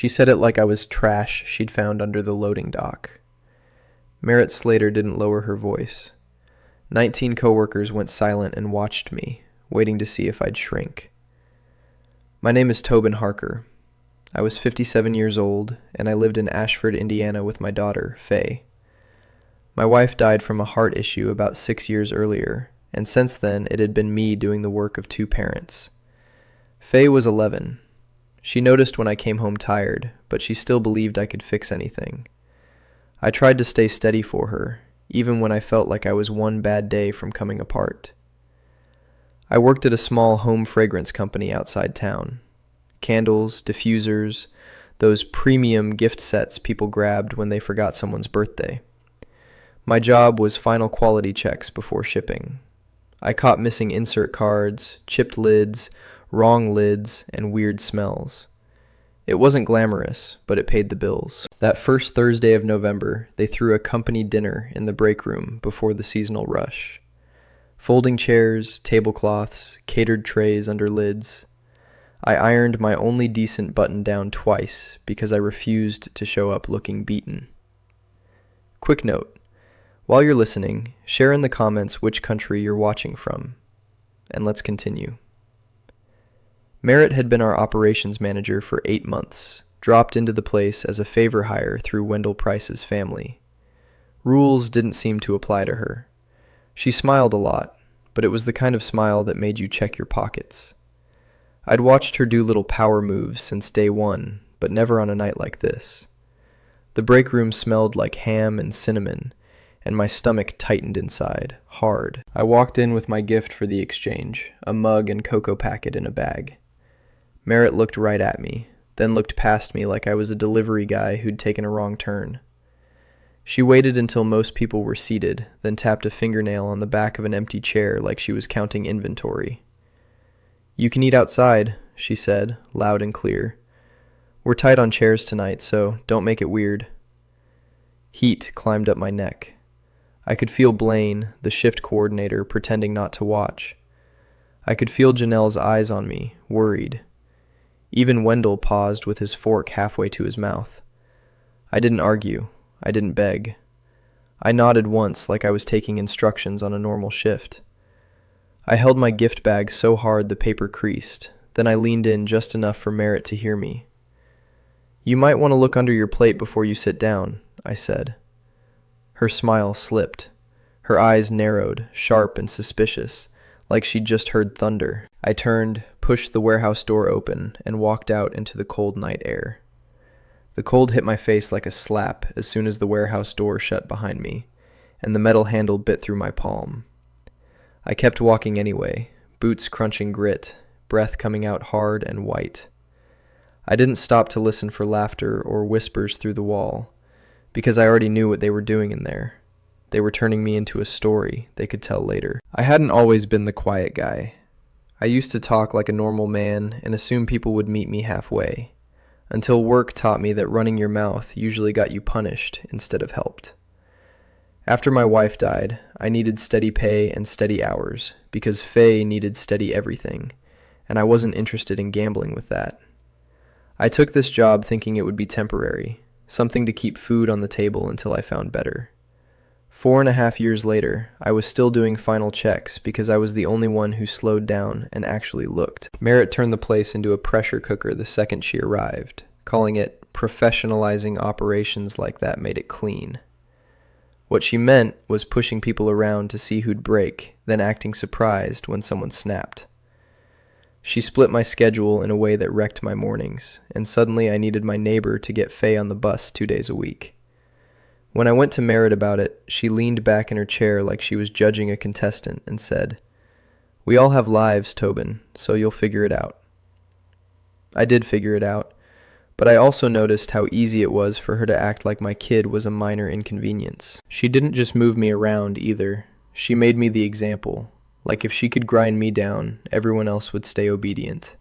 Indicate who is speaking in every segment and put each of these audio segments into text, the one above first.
Speaker 1: She said it like I was trash she'd found under the loading dock. Merritt Slater didn't lower her voice. 19 coworkers went silent and watched me, waiting to see if I'd shrink. My name is Tobin Harker. I was 57 years old, and I lived in Ashford, Indiana with my daughter, Faye. My wife died from a heart issue about 6 years earlier, and since then it had been me doing the work of two parents. Faye was 11. She noticed when I came home tired, but she still believed I could fix anything. I tried to stay steady for her, even when I felt like I was one bad day from coming apart. I worked at a small home fragrance company outside town. Candles, diffusers, those premium gift sets people grabbed when they forgot someone's birthday. My job was final quality checks before shipping. I caught missing insert cards, chipped lids, wrong lids, and weird smells. It wasn't glamorous, but it paid the bills. That first Thursday of November, they threw a company dinner in the break room before the seasonal rush. Folding chairs, tablecloths, catered trays under lids. I ironed my only decent button down twice because I refused to show up looking beaten. Quick note. While you're listening, share in the comments which country you're watching from. And let's continue. Merritt had been our operations manager for 8 months, dropped into the place as a favor hire through Wendell Price's family. Rules didn't seem to apply to her. She smiled a lot, but it was the kind of smile that made you check your pockets. I'd watched her do little power moves since day one, but never on a night like this. The break room smelled like ham and cinnamon, and my stomach tightened inside, hard. I walked in with my gift for the exchange, a mug and cocoa packet in a bag. Merritt looked right at me, then looked past me like I was a delivery guy who'd taken a wrong turn. She waited until most people were seated, then tapped a fingernail on the back of an empty chair like she was counting inventory. "You can eat outside," she said, loud and clear. "We're tight on chairs tonight, so don't make it weird." Heat climbed up my neck. I could feel Blaine, the shift coordinator, pretending not to watch. I could feel Janelle's eyes on me, worried. Even Wendell paused with his fork halfway to his mouth. I didn't argue. I didn't beg. I nodded once like I was taking instructions on a normal shift. I held my gift bag so hard the paper creased, then I leaned in just enough for Merritt to hear me. "You might want to look under your plate before you sit down," I said. Her smile slipped. Her eyes narrowed, sharp and suspicious, like she'd just heard thunder. I turned, pushed the warehouse door open, and walked out into the cold night air. The cold hit my face like a slap as soon as the warehouse door shut behind me, and the metal handle bit through my palm. I kept walking anyway, boots crunching grit, breath coming out hard and white. I didn't stop to listen for laughter or whispers through the wall, because I already knew what they were doing in there. They were turning me into a story they could tell later. I hadn't always been the quiet guy. I used to talk like a normal man and assume people would meet me halfway, until work taught me that running your mouth usually got you punished instead of helped. After my wife died, I needed steady pay and steady hours, because Faye needed steady everything, and I wasn't interested in gambling with that. I took this job thinking it would be temporary, something to keep food on the table until I found better. 4.5 years later, I was still doing final checks because I was the only one who slowed down and actually looked. Merritt turned the place into a pressure cooker the second she arrived, calling it professionalizing operations like that made it clean. What she meant was pushing people around to see who'd break, then acting surprised when someone snapped. She split my schedule in a way that wrecked my mornings, and suddenly I needed my neighbor to get Faye on the bus 2 days a week. When I went to Merritt about it, she leaned back in her chair like she was judging a contestant and said, "We all have lives, Tobin, so you'll figure it out." I did figure it out, but I also noticed how easy it was for her to act like my kid was a minor inconvenience. She didn't just move me around either. She made me the example. Like if she could grind me down, everyone else would stay obedient.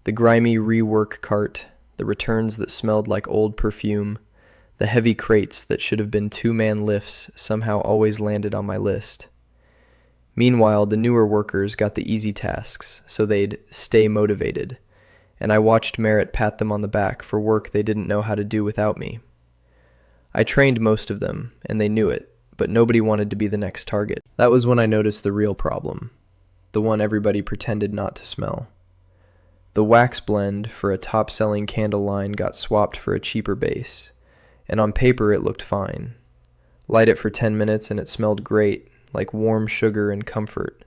Speaker 1: The grimy rework cart, the returns that smelled like old perfume, the heavy crates that should have been 2-man lifts somehow always landed on my list. Meanwhile, the newer workers got the easy tasks, so they'd stay motivated, and I watched Merritt pat them on the back for work they didn't know how to do without me. I trained most of them, and they knew it, but nobody wanted to be the next target. That was when I noticed the real problem, the one everybody pretended not to smell. The wax blend for a top-selling candle line got swapped for a cheaper base, and on paper it looked fine. Light it for 10 minutes and it smelled great, like warm sugar and comfort.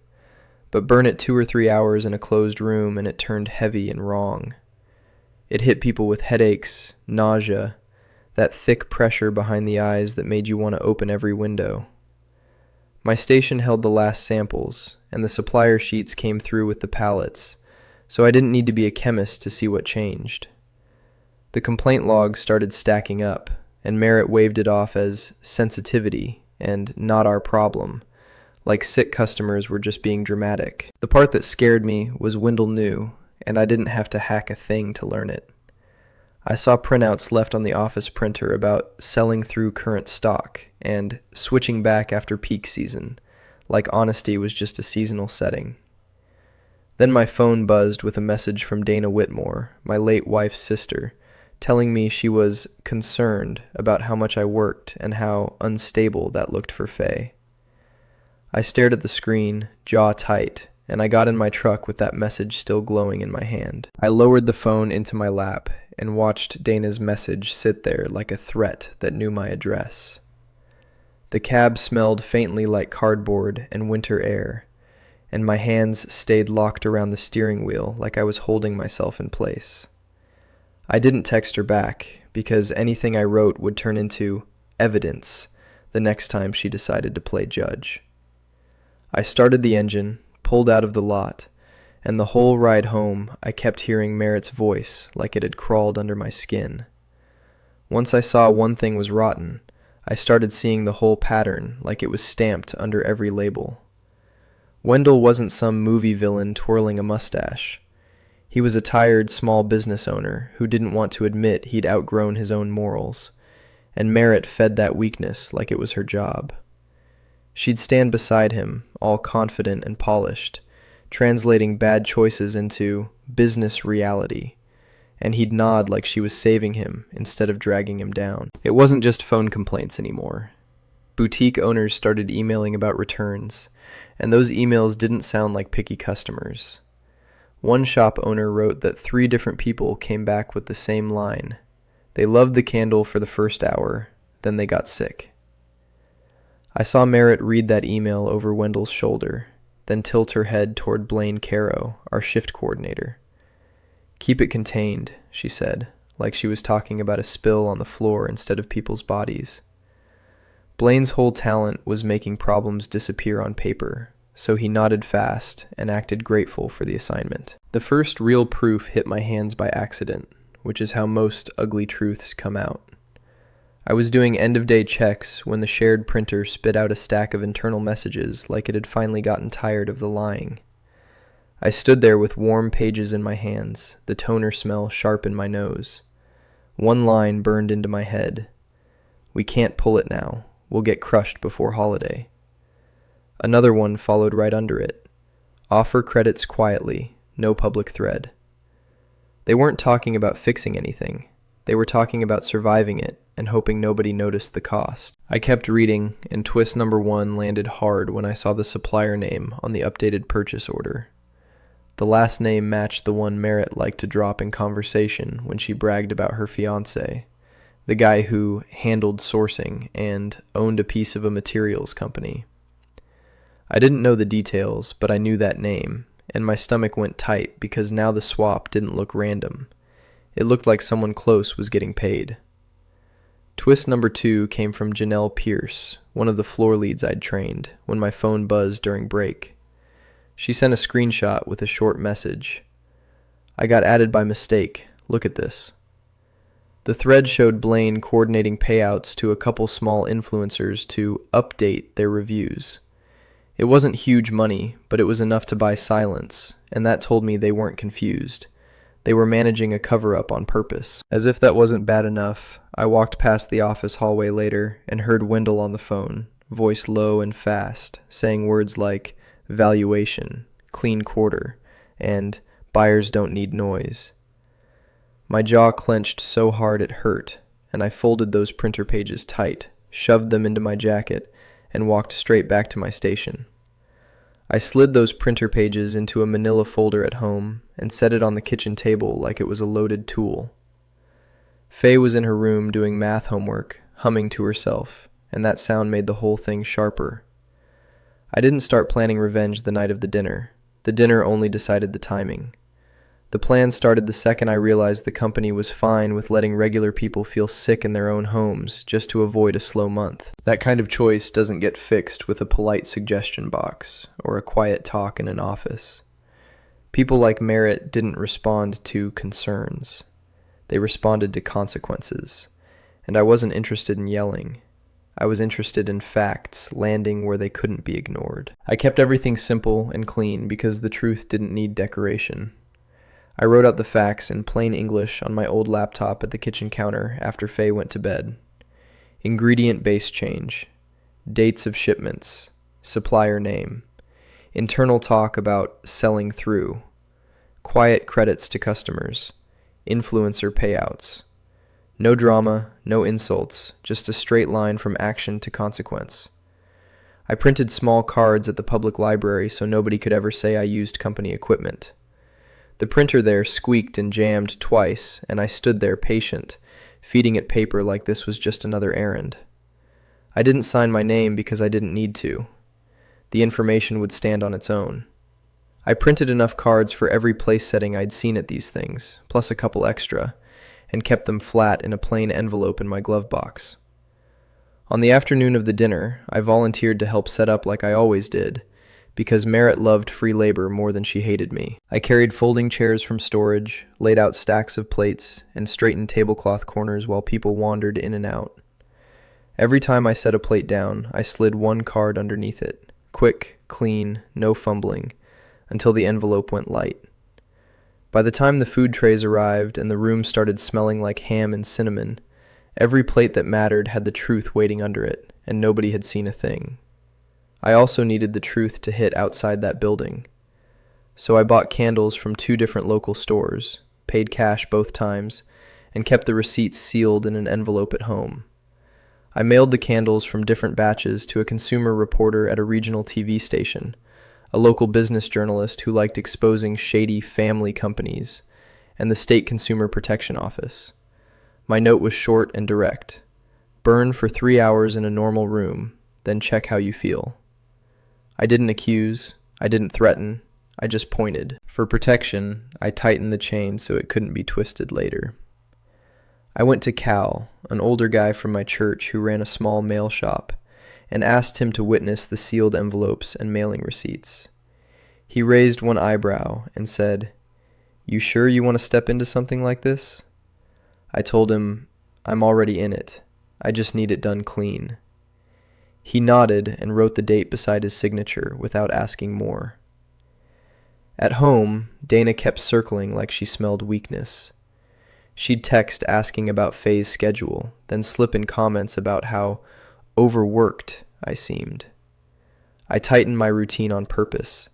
Speaker 1: But burn it 2 or 3 hours in a closed room and it turned heavy and wrong. It hit people with headaches, nausea, that thick pressure behind the eyes that made you want to open every window. My station held the last samples, and the supplier sheets came through with the pallets, so I didn't need to be a chemist to see what changed. The complaint log started stacking up, and Merritt waved it off as sensitivity and not our problem, like sick customers were just being dramatic. The part that scared me was Wendell knew, and I didn't have to hack a thing to learn it. I saw printouts left on the office printer about selling through current stock and switching back after peak season, like honesty was just a seasonal setting. Then my phone buzzed with a message from Dana Whitmore, my late wife's sister, telling me she was concerned about how much I worked and how unstable that looked for Faye. I stared at the screen, jaw tight, and I got in my truck with that message still glowing in my hand. I lowered the phone into my lap and watched Dana's message sit there like a threat that knew my address. The cab smelled faintly like cardboard and winter air, and my hands stayed locked around the steering wheel like I was holding myself in place. I didn't text her back because anything I wrote would turn into evidence the next time she decided to play judge. I started the engine, pulled out of the lot, and the whole ride home I kept hearing Merritt's voice like it had crawled under my skin. Once I saw one thing was rotten, I started seeing the whole pattern like it was stamped under every label. Wendell wasn't some movie villain twirling a mustache. He was a tired small business owner who didn't want to admit he'd outgrown his own morals, and Merritt fed that weakness like it was her job. She'd stand beside him, all confident and polished, translating bad choices into business reality, and he'd nod like she was saving him instead of dragging him down. It wasn't just phone complaints anymore. Boutique owners started emailing about returns, and those emails didn't sound like picky customers. One shop owner wrote that 3 different people came back with the same line. They loved the candle for the first hour, then they got sick. I saw Merritt read that email over Wendell's shoulder, then tilt her head toward Blaine Caro, our shift coordinator. "Keep it contained," she said, like she was talking about a spill on the floor instead of people's bodies. Blaine's whole talent was making problems disappear on paper, so he nodded fast and acted grateful for the assignment. The first real proof hit my hands by accident, which is how most ugly truths come out. I was doing end-of-day checks when the shared printer spit out a stack of internal messages like it had finally gotten tired of the lying. I stood there with warm pages in my hands, the toner smell sharp in my nose. One line burned into my head. "We can't pull it now. We'll get crushed before holiday." Another one followed right under it. "Offer credits quietly, no public thread." They weren't talking about fixing anything. They were talking about surviving it and hoping nobody noticed the cost. I kept reading, and twist number 1 landed hard when I saw the supplier name on the updated purchase order. The last name matched the one Merritt liked to drop in conversation when she bragged about her fiancé, the guy who handled sourcing and owned a piece of a materials company. I didn't know the details, but I knew that name, and my stomach went tight because now the swap didn't look random. It looked like someone close was getting paid. Twist number 2 came from Janelle Pierce, one of the floor leads I'd trained, when my phone buzzed during break. She sent a screenshot with a short message. "I got added by mistake. Look at this." The thread showed Blaine coordinating payouts to a couple small influencers to update their reviews. It wasn't huge money, but it was enough to buy silence, and that told me they weren't confused. They were managing a cover-up on purpose. As if that wasn't bad enough, I walked past the office hallway later and heard Wendell on the phone, voice low and fast, saying words like valuation, clean quarter, and buyers don't need noise. My jaw clenched so hard it hurt, and I folded those printer pages tight, shoved them into my jacket, and walked straight back to my station. I slid those printer pages into a manila folder at home and set it on the kitchen table like it was a loaded tool. Faye was in her room doing math homework, humming to herself, and that sound made the whole thing sharper. I didn't start planning revenge the night of the dinner. The dinner only decided the timing. The plan started the second I realized the company was fine with letting regular people feel sick in their own homes just to avoid a slow month. That kind of choice doesn't get fixed with a polite suggestion box or a quiet talk in an office. People like Merritt didn't respond to concerns. They responded to consequences. And I wasn't interested in yelling. I was interested in facts landing where they couldn't be ignored. I kept everything simple and clean because the truth didn't need decoration. I wrote out the facts in plain English on my old laptop at the kitchen counter after Faye went to bed. Ingredient base change, dates of shipments, supplier name, internal talk about selling through, quiet credits to customers, influencer payouts. No drama, no insults, just a straight line from action to consequence. I printed small cards at the public library so nobody could ever say I used company equipment. The printer there squeaked and jammed twice, and I stood there patient, feeding it paper like this was just another errand. I didn't sign my name because I didn't need to. The information would stand on its own. I printed enough cards for every place setting I'd seen at these things, plus a couple extra, and kept them flat in a plain envelope in my glove box. On the afternoon of the dinner, I volunteered to help set up like I always did, because Merritt loved free labor more than she hated me. I carried folding chairs from storage, laid out stacks of plates, and straightened tablecloth corners while people wandered in and out. Every time I set a plate down, I slid one card underneath it. Quick, clean, no fumbling, until the envelope went light. By the time the food trays arrived and the room started smelling like ham and cinnamon, every plate that mattered had the truth waiting under it, and nobody had seen a thing. I also needed the truth to hit outside that building. So I bought candles from 2 different local stores, paid cash both times, and kept the receipts sealed in an envelope at home. I mailed the candles from different batches to a consumer reporter at a regional TV station, a local business journalist who liked exposing shady family companies, and the State Consumer Protection Office. My note was short and direct. Burn for 3 hours in a normal room, then check how you feel. I didn't accuse, I didn't threaten, I just pointed. For protection, I tightened the chain so it couldn't be twisted later. I went to Cal, an older guy from my church who ran a small mail shop, and asked him to witness the sealed envelopes and mailing receipts. He raised one eyebrow and said, "You sure you want to step into something like this?" I told him, "I'm already in it. I just need it done clean." He nodded and wrote the date beside his signature without asking more. At home, Dana kept circling like she smelled weakness. She'd text asking about Faye's schedule, then slip in comments about how overworked I seemed. I tightened my routine on purpose.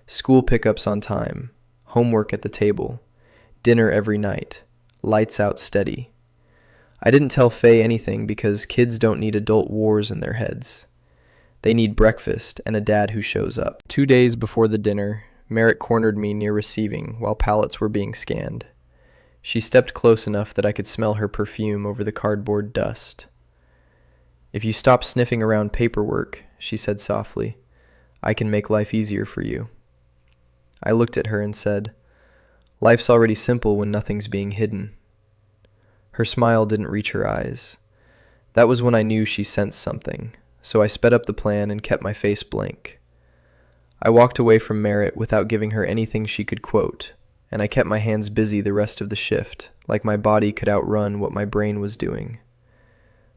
Speaker 1: School pickups on time, homework at the table, dinner every night, lights out steady. I didn't tell Faye anything because kids don't need adult wars in their heads. They need breakfast and a dad who shows up. 2 days before the dinner, Merritt cornered me near receiving while pallets were being scanned. She stepped close enough that I could smell her perfume over the cardboard dust. "If you stop sniffing around paperwork," she said softly, "I can make life easier for you." I looked at her and said, "Life's already simple when nothing's being hidden." Her smile didn't reach her eyes. That was when I knew she sensed something, so I sped up the plan and kept my face blank. I walked away from Merritt without giving her anything she could quote, and I kept my hands busy the rest of the shift, like my body could outrun what my brain was doing.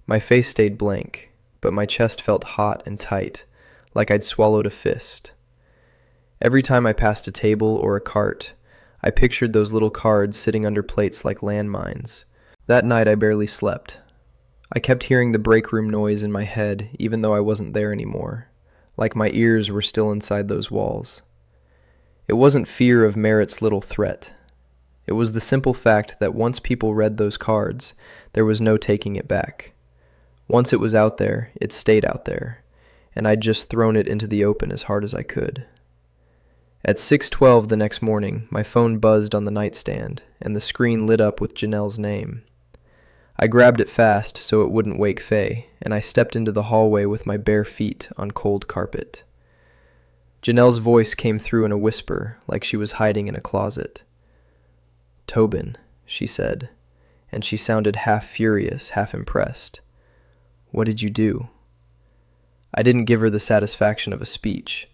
Speaker 1: My face stayed blank, but my chest felt hot and tight, like I'd swallowed a fist. Every time I passed a table or a cart, I pictured those little cards sitting under plates like landmines. That night I barely slept. I kept hearing the break room noise in my head even though I wasn't there anymore, like my ears were still inside those walls. It wasn't fear of Merritt's little threat. It was the simple fact that once people read those cards, there was no taking it back. Once it was out there, it stayed out there, and I'd just thrown it into the open as hard as I could. At 6:12 the next morning, my phone buzzed on the nightstand, and the screen lit up with Janelle's name. I grabbed it fast so it wouldn't wake Faye, and I stepped into the hallway with my bare feet on cold carpet. Janelle's voice came through in a whisper, like she was hiding in a closet. "Tobin," she said, and she sounded half furious, half impressed. "What did you do?" I didn't give her the satisfaction of a speech.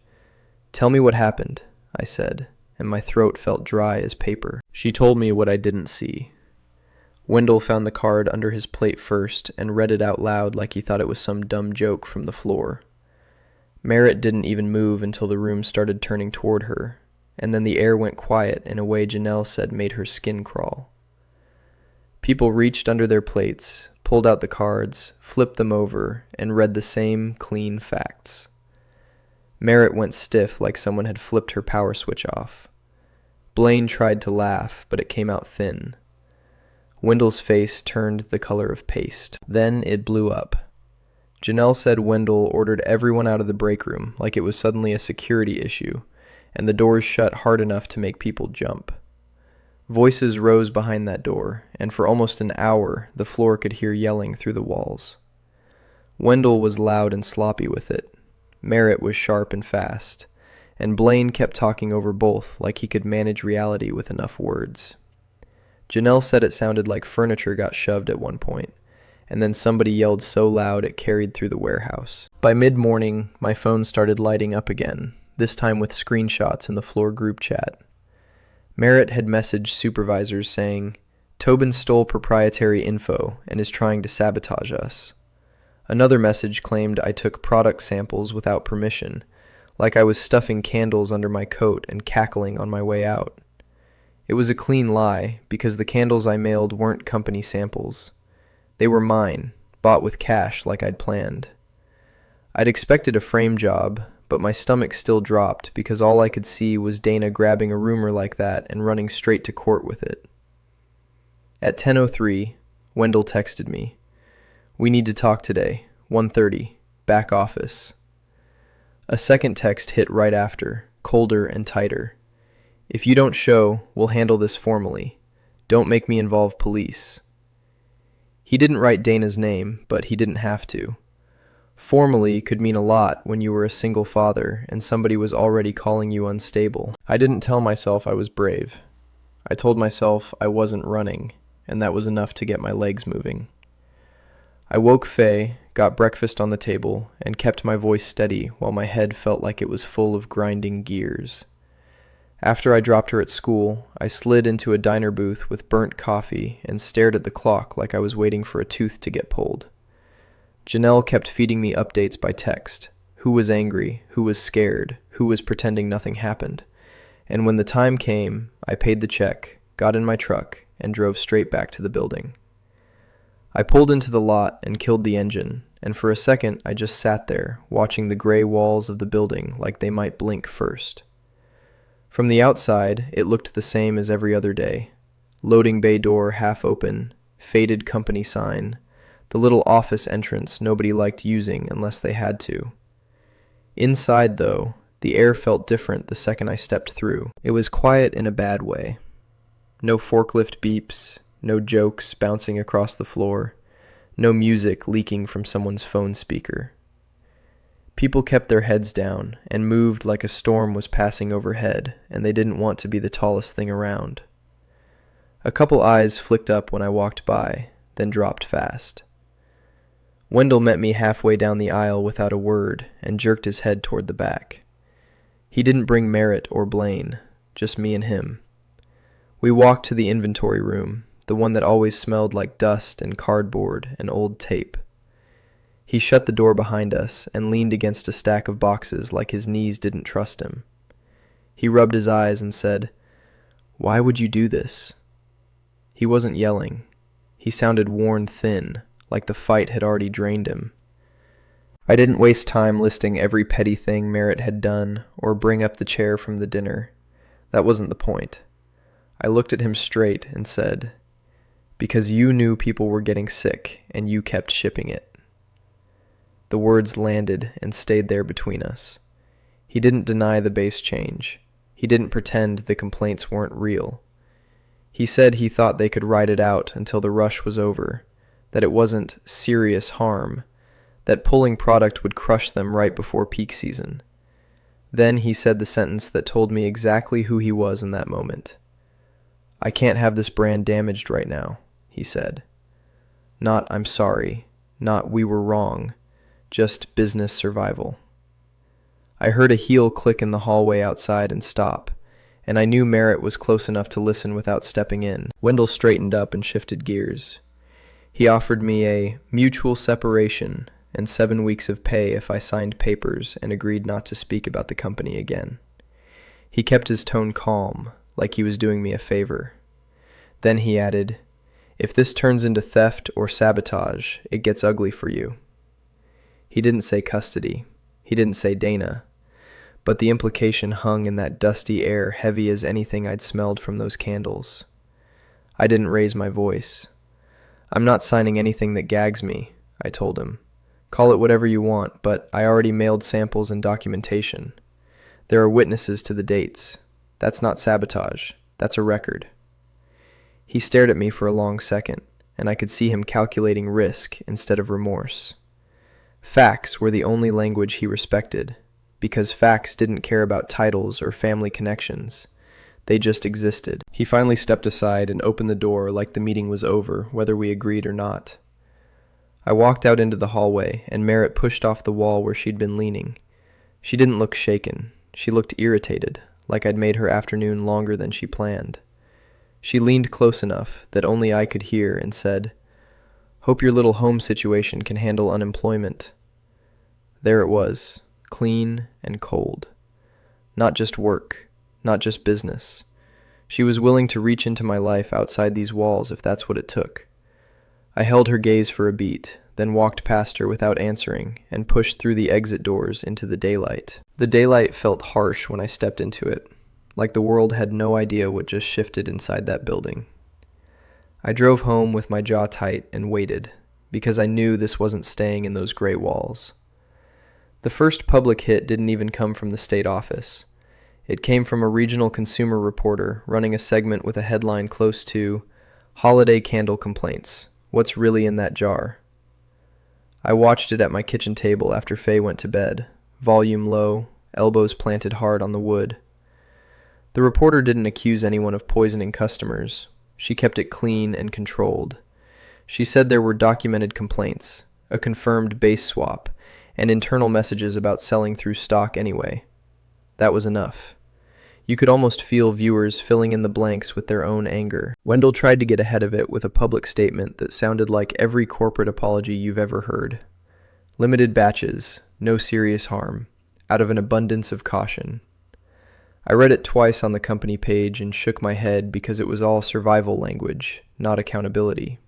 Speaker 1: "Tell me what happened," I said, and my throat felt dry as paper. She told me what I didn't see. Wendell found the card under his plate first and read it out loud like he thought it was some dumb joke from the floor. Merritt didn't even move until the room started turning toward her, and then the air went quiet in a way Janelle said made her skin crawl. People reached under their plates, pulled out the cards, flipped them over, and read the same clean facts. Merritt went stiff like someone had flipped her power switch off. Blaine tried to laugh, but it came out thin. Wendell's face turned the color of paste. Then it blew up. Janelle said Wendell ordered everyone out of the break room like it was suddenly a security issue, and the doors shut hard enough to make people jump. Voices rose behind that door, and for almost an hour the floor could hear yelling through the walls. Wendell was loud and sloppy with it. Merritt was sharp and fast, and Blaine kept talking over both like he could manage reality with enough words. Janelle said it sounded like furniture got shoved at one point, and then somebody yelled so loud it carried through the warehouse. By mid-morning, my phone started lighting up again, this time with screenshots in the floor group chat. Merritt had messaged supervisors saying, "Tobin stole proprietary info and is trying to sabotage us." Another message claimed I took product samples without permission, like I was stuffing candles under my coat and cackling on my way out. It was a clean lie, because the candles I mailed weren't company samples. They were mine, bought with cash like I'd planned. I'd expected a frame job, but my stomach still dropped because all I could see was Dana grabbing a rumor like that and running straight to court with it. At 10:03, Wendell texted me. "We need to talk today, 1:30, back office." A second text hit right after, colder and tighter. "If you don't show, we'll handle this formally. Don't make me involve police." He didn't write Dana's name, but he didn't have to. Formally could mean a lot when you were a single father and somebody was already calling you unstable. I didn't tell myself I was brave. I told myself I wasn't running, and that was enough to get my legs moving. I woke Faye, got breakfast on the table, and kept my voice steady while my head felt like it was full of grinding gears. After I dropped her at school, I slid into a diner booth with burnt coffee and stared at the clock like I was waiting for a tooth to get pulled. Janelle kept feeding me updates by text. Who was angry, who was scared, who was pretending nothing happened. And when the time came, I paid the check, got in my truck, and drove straight back to the building. I pulled into the lot and killed the engine, and for a second I just sat there, watching the gray walls of the building like they might blink first. From the outside, it looked the same as every other day. Loading bay door half open, faded company sign, the little office entrance nobody liked using unless they had to. Inside, though, the air felt different the second I stepped through. It was quiet in a bad way. No forklift beeps, no jokes bouncing across the floor, no music leaking from someone's phone speaker. People kept their heads down and moved like a storm was passing overhead, and they didn't want to be the tallest thing around. A couple eyes flicked up when I walked by, then dropped fast. Wendell met me halfway down the aisle without a word and jerked his head toward the back. He didn't bring Merritt or Blaine, just me and him. We walked to the inventory room, the one that always smelled like dust and cardboard and old tape. He shut the door behind us and leaned against a stack of boxes like his knees didn't trust him. He rubbed his eyes and said, "Why would you do this?" He wasn't yelling. He sounded worn thin, like the fight had already drained him. I didn't waste time listing every petty thing Merritt had done or bring up the chair from the dinner. That wasn't the point. I looked at him straight and said, "Because you knew people were getting sick and you kept shipping it." The words landed and stayed there between us. He didn't deny the base change. He didn't pretend the complaints weren't real. He said he thought they could ride it out until the rush was over, that it wasn't serious harm, that pulling product would crush them right before peak season. Then he said the sentence that told me exactly who he was in that moment. "I can't have this brand damaged right now," he said. Not "I'm sorry," not "we were wrong," just business survival. I heard a heel click in the hallway outside and stop, and I knew Merritt was close enough to listen without stepping in. Wendell straightened up and shifted gears. He offered me a mutual separation and 7 weeks of pay if I signed papers and agreed not to speak about the company again. He kept his tone calm, like he was doing me a favor. Then he added, "If this turns into theft or sabotage, it gets ugly for you." He didn't say custody. He didn't say Dana. But the implication hung in that dusty air heavy as anything I'd smelled from those candles. I didn't raise my voice. "I'm not signing anything that gags me," I told him. "Call it whatever you want, but I already mailed samples and documentation. There are witnesses to the dates. That's not sabotage. That's a record." He stared at me for a long second, and I could see him calculating risk instead of remorse. Facts were the only language he respected, because facts didn't care about titles or family connections. They just existed. He finally stepped aside and opened the door like the meeting was over, whether we agreed or not. I walked out into the hallway, and Merritt pushed off the wall where she'd been leaning. She didn't look shaken. She looked irritated, like I'd made her afternoon longer than she planned. She leaned close enough that only I could hear and said, "Hope your little home situation can handle unemployment." There it was, clean and cold. Not just work, not just business. She was willing to reach into my life outside these walls if that's what it took. I held her gaze for a beat, then walked past her without answering and pushed through the exit doors into the daylight. The daylight felt harsh when I stepped into it, like the world had no idea what just shifted inside that building. I drove home with my jaw tight and waited, because I knew this wasn't staying in those gray walls. The first public hit didn't even come from the state office. It came from a regional consumer reporter running a segment with a headline close to "Holiday Candle Complaints. What's really in that jar?" I watched it at my kitchen table after Faye went to bed, volume low, elbows planted hard on the wood. The reporter didn't accuse anyone of poisoning customers. She kept it clean and controlled. She said there were documented complaints, a confirmed base swap, and internal messages about selling through stock anyway. That was enough. You could almost feel viewers filling in the blanks with their own anger. Wendell tried to get ahead of it with a public statement that sounded like every corporate apology you've ever heard. Limited batches, no serious harm, out of an abundance of caution. I read it twice on the company page and shook my head because it was all survival language, not accountability.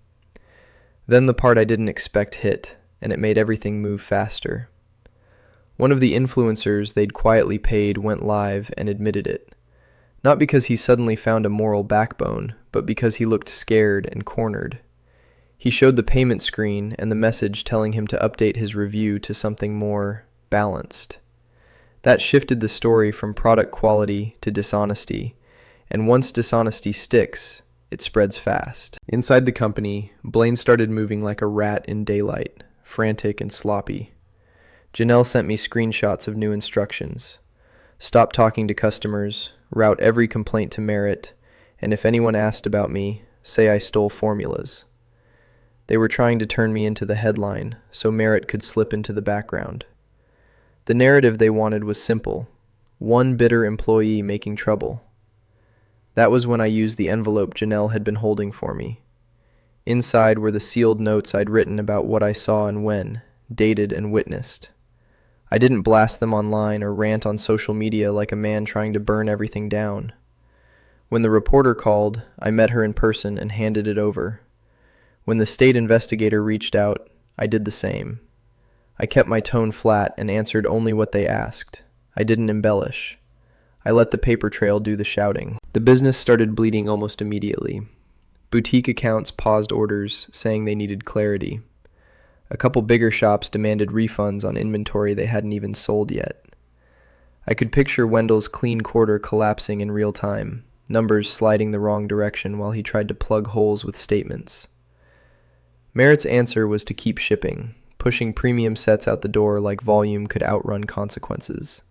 Speaker 1: Then the part I didn't expect hit, and it made everything move faster. One of the influencers they'd quietly paid went live and admitted it. Not because he suddenly found a moral backbone, but because he looked scared and cornered. He showed the payment screen and the message telling him to update his review to something more balanced. That shifted the story from product quality to dishonesty, and once dishonesty sticks, it spreads fast. Inside the company, Blaine started moving like a rat in daylight, frantic and sloppy. Janelle sent me screenshots of new instructions. Stop talking to customers, route every complaint to Merritt, and if anyone asked about me, say I stole formulas. They were trying to turn me into the headline, so Merritt could slip into the background. The narrative they wanted was simple: one bitter employee making trouble. That was when I used the envelope Janelle had been holding for me. Inside were the sealed notes I'd written about what I saw and when, dated and witnessed. I didn't blast them online or rant on social media like a man trying to burn everything down. When the reporter called, I met her in person and handed it over. When the state investigator reached out, I did the same. I kept my tone flat and answered only what they asked. I didn't embellish. I let the paper trail do the shouting. The business started bleeding almost immediately. Boutique accounts paused orders, saying they needed clarity. A couple bigger shops demanded refunds on inventory they hadn't even sold yet. I could picture Wendell's clean quarter collapsing in real time, numbers sliding the wrong direction while he tried to plug holes with statements. Merritt's answer was to keep shipping, pushing premium sets out the door like volume could outrun consequences.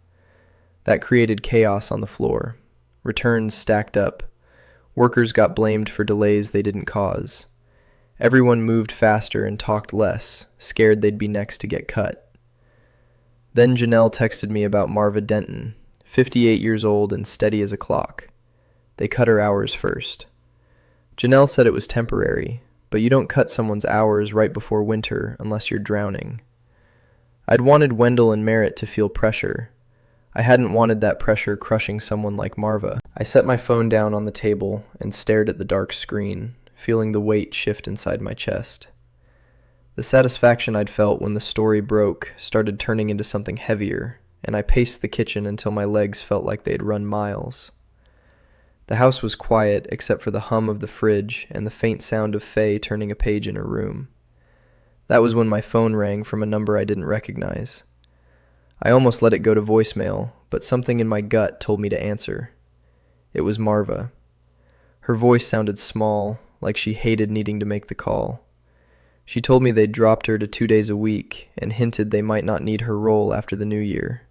Speaker 1: That created chaos on the floor. Returns stacked up. Workers got blamed for delays they didn't cause. Everyone moved faster and talked less, scared they'd be next to get cut. Then Janelle texted me about Marva Denton, 58 years old and steady as a clock. They cut her hours first. Janelle said it was temporary, but you don't cut someone's hours right before winter unless you're drowning. I'd wanted Wendell and Merritt to feel pressure. I hadn't wanted that pressure crushing someone like Marva. I set my phone down on the table and stared at the dark screen, feeling the weight shift inside my chest. The satisfaction I'd felt when the story broke started turning into something heavier, and I paced the kitchen until my legs felt like they'd run miles. The house was quiet except for the hum of the fridge and the faint sound of Faye turning a page in her room. That was when my phone rang from a number I didn't recognize. I almost let it go to voicemail, but something in my gut told me to answer. It was Marva. Her voice sounded small, like she hated needing to make the call. She told me they'd dropped her to 2 days a week and hinted they might not need her role after the new year.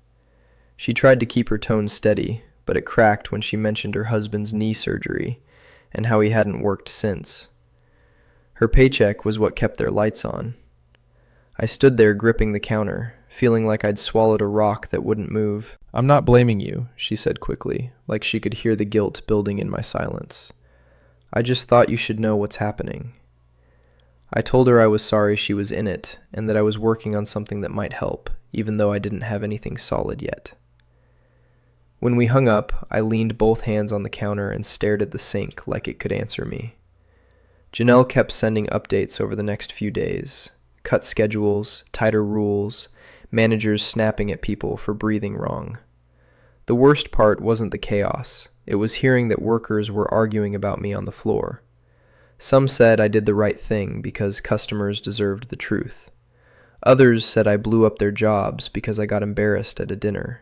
Speaker 1: She tried to keep her tone steady, but it cracked when she mentioned her husband's knee surgery and how he hadn't worked since. Her paycheck was what kept their lights on. I stood there gripping the counter, feeling like I'd swallowed a rock that wouldn't move. "I'm not blaming you," she said quickly, like she could hear the guilt building in my silence. "I just thought you should know what's happening." I told her I was sorry she was in it, and that I was working on something that might help, even though I didn't have anything solid yet. When we hung up, I leaned both hands on the counter and stared at the sink like it could answer me. Janelle kept sending updates over the next few days. Cut schedules, tighter rules, managers snapping at people for breathing wrong. The worst part wasn't the chaos. It was hearing that workers were arguing about me on the floor. Some said I did the right thing because customers deserved the truth. Others said I blew up their jobs because I got embarrassed at a dinner.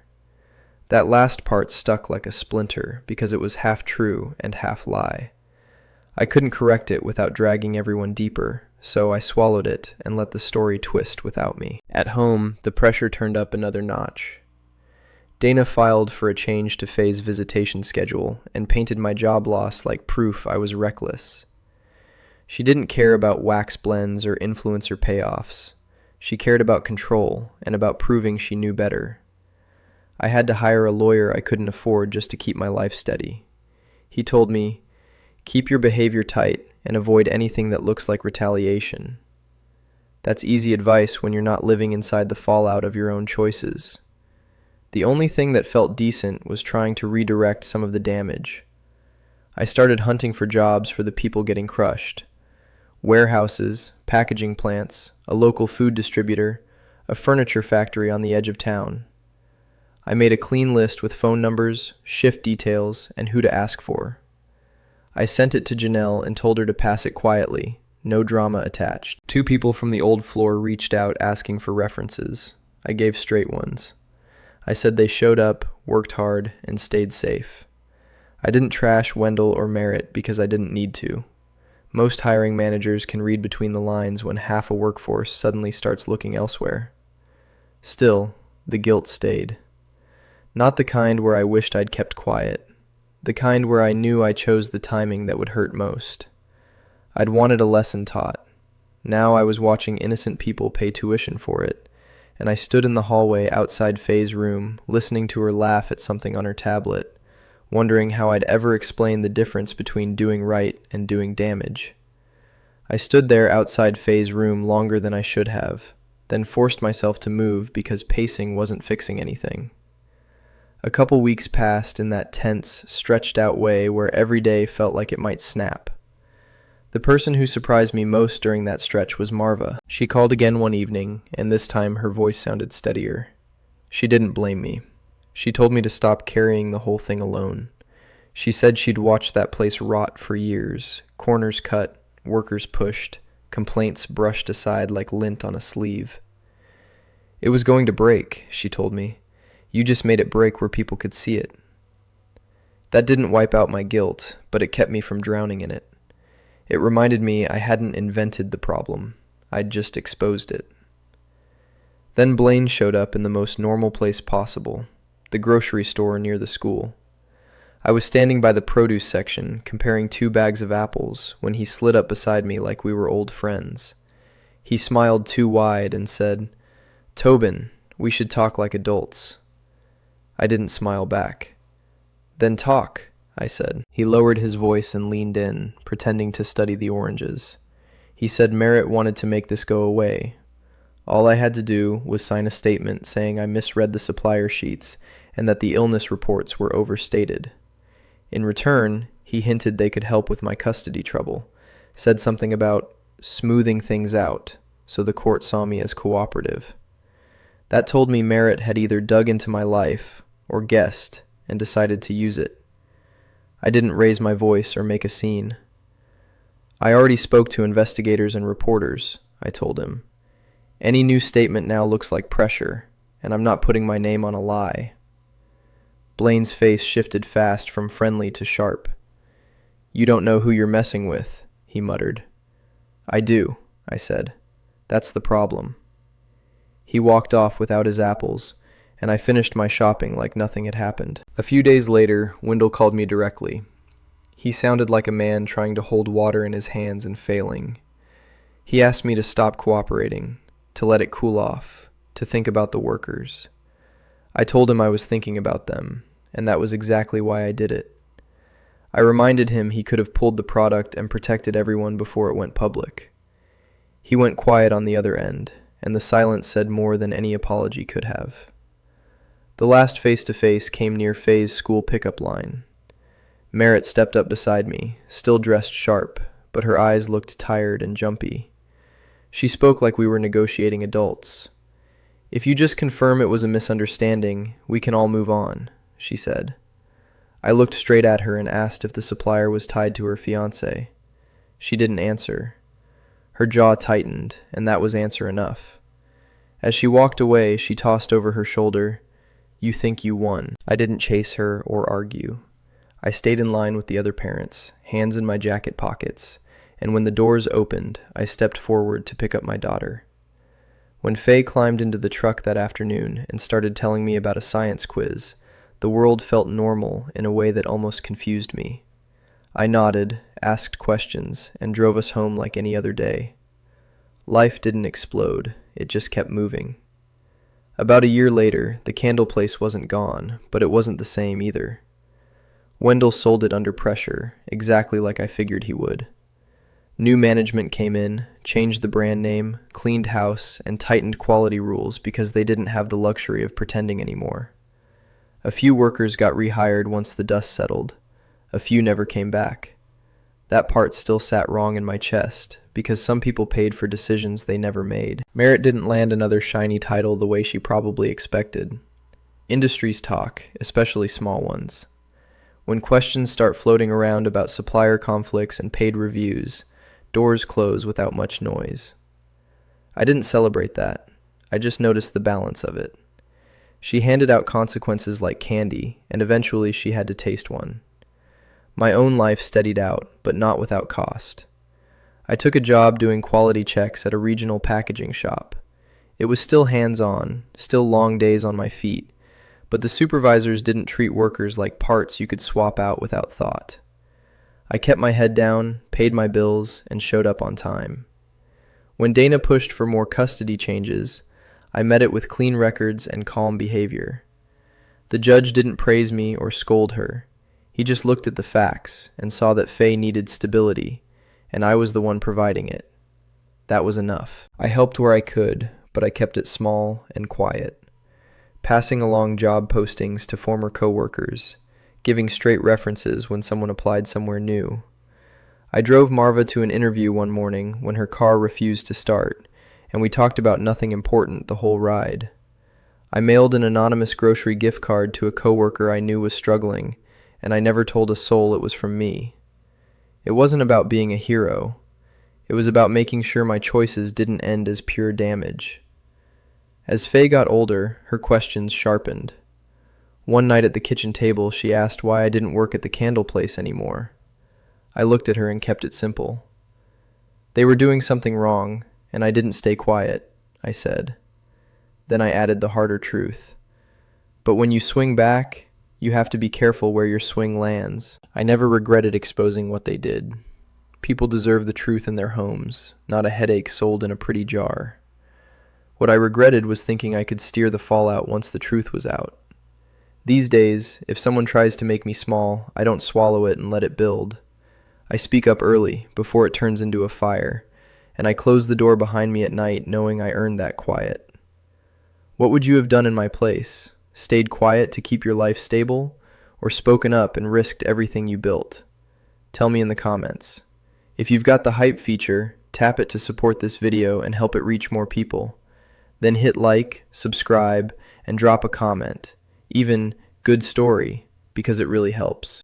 Speaker 1: That last part stuck like a splinter because it was half true and half lie. I couldn't correct it without dragging everyone deeper, so I swallowed it and let the story twist without me. At home, the pressure turned up another notch. Dana filed for a change to Faye's visitation schedule and painted my job loss like proof I was reckless. She didn't care about wax blends or influencer payoffs. She cared about control and about proving she knew better. I had to hire a lawyer I couldn't afford just to keep my life steady. He told me, "Keep your behavior tight and avoid anything that looks like retaliation." That's easy advice when you're not living inside the fallout of your own choices. The only thing that felt decent was trying to redirect some of the damage. I started hunting for jobs for the people getting crushed. Warehouses, packaging plants, a local food distributor, a furniture factory on the edge of town. I made a clean list with phone numbers, shift details, and who to ask for. I sent it to Janelle and told her to pass it quietly, no drama attached. 2 people from the old floor reached out asking for references. I gave straight ones. I said they showed up, worked hard, and stayed safe. I didn't trash Wendell or Merritt because I didn't need to. Most hiring managers can read between the lines when half a workforce suddenly starts looking elsewhere. Still, the guilt stayed. Not the kind where I wished I'd kept quiet. The kind where I knew I chose the timing that would hurt most. I'd wanted a lesson taught. Now I was watching innocent people pay tuition for it, and I stood in the hallway outside Faye's room, listening to her laugh at something on her tablet, wondering how I'd ever explain the difference between doing right and doing damage. I stood there outside Faye's room longer than I should have, then forced myself to move because pacing wasn't fixing anything. A couple weeks passed in that tense, stretched-out way where every day felt like it might snap. The person who surprised me most during that stretch was Marva. She called again one evening, and this time her voice sounded steadier. She didn't blame me. She told me to stop carrying the whole thing alone. She said she'd watched that place rot for years, corners cut, workers pushed, complaints brushed aside like lint on a sleeve. It was going to break, she told me. You just made it break where people could see it. That didn't wipe out my guilt, but it kept me from drowning in it. It reminded me I hadn't invented the problem. I'd just exposed it. Then Blaine showed up in the most normal place possible, the grocery store near the school. I was standing by the produce section, comparing 2 bags of apples, when he slid up beside me like we were old friends. He smiled too wide and said, "Tobin, we should talk like adults." I didn't smile back. "Then talk," I said. He lowered his voice and leaned in, pretending to study the oranges. He said Merritt wanted to make this go away. All I had to do was sign a statement saying I misread the supplier sheets and that the illness reports were overstated. In return, he hinted they could help with my custody trouble, said something about smoothing things out, so the court saw me as cooperative. That told me Merritt had either dug into my life or guessed and decided to use it. I didn't raise my voice or make a scene. I already spoke to investigators and reporters, I told him. Any new statement now looks like pressure, and I'm not putting my name on a lie. Blaine's face shifted fast from friendly to sharp. "You don't know who you're messing with," he muttered. "I do," I said. "That's the problem." He walked off without his apples, and I finished my shopping like nothing had happened. A few days later, Wendell called me directly. He sounded like a man trying to hold water in his hands and failing. He asked me to stop cooperating, to let it cool off, to think about the workers. I told him I was thinking about them, and that was exactly why I did it. I reminded him he could have pulled the product and protected everyone before it went public. He went quiet on the other end, and the silence said more than any apology could have. The last face-to-face came near Faye's school pickup line. Merritt stepped up beside me, still dressed sharp, but her eyes looked tired and jumpy. She spoke like we were negotiating adults. "If you just confirm it was a misunderstanding, we can all move on," she said. I looked straight at her and asked if the supplier was tied to her fiancé. She didn't answer. Her jaw tightened, and that was answer enough. As she walked away, she tossed over her shoulder, "You think you won." I didn't chase her or argue. I stayed in line with the other parents, hands in my jacket pockets, and when the doors opened, I stepped forward to pick up my daughter. When Faye climbed into the truck that afternoon and started telling me about a science quiz, the world felt normal in a way that almost confused me. I nodded, asked questions, and drove us home like any other day. Life didn't explode, it just kept moving. About a year later, the candle place wasn't gone, but it wasn't the same either. Wendell sold it under pressure, exactly like I figured he would. New management came in, changed the brand name, cleaned house, and tightened quality rules because they didn't have the luxury of pretending anymore. A few workers got rehired once the dust settled. A few never came back. That part still sat wrong in my chest, because some people paid for decisions they never made. Merritt didn't land another shiny title the way she probably expected. Industries talk, especially small ones. When questions start floating around about supplier conflicts and paid reviews, doors close without much noise. I didn't celebrate that. I just noticed the balance of it. She handed out consequences like candy, and eventually she had to taste one. My own life steadied out, but not without cost. I took a job doing quality checks at a regional packaging shop. It was still hands-on, still long days on my feet, but the supervisors didn't treat workers like parts you could swap out without thought. I kept my head down, paid my bills, and showed up on time. When Dana pushed for more custody changes, I met it with clean records and calm behavior. The judge didn't praise me or scold her. He just looked at the facts and saw that Faye needed stability, and I was the one providing it. That was enough. I helped where I could, but I kept it small and quiet. Passing along job postings to former coworkers, giving straight references when someone applied somewhere new. I drove Marva to an interview one morning when her car refused to start, and we talked about nothing important the whole ride. I mailed an anonymous grocery gift card to a coworker I knew was struggling, and I never told a soul it was from me. It wasn't about being a hero. It was about making sure my choices didn't end as pure damage. As Faye got older, her questions sharpened. One night at the kitchen table, she asked why I didn't work at the candle place anymore. I looked at her and kept it simple. They were doing something wrong, and I didn't stay quiet, I said. Then I added the harder truth. But when you swing back, you have to be careful where your swing lands. I never regretted exposing what they did. People deserve the truth in their homes, not a headache sold in a pretty jar. What I regretted was thinking I could steer the fallout once the truth was out. These days, if someone tries to make me small, I don't swallow it and let it build. I speak up early, before it turns into a fire, and I close the door behind me at night knowing I earned that quiet. What would you have done in my place? Stayed quiet to keep your life stable, or spoken up and risked everything you built? Tell me in the comments. If you've got the hype feature, tap it to support this video and help it reach more people. Then hit like, subscribe, and drop a comment, even "good story," because it really helps.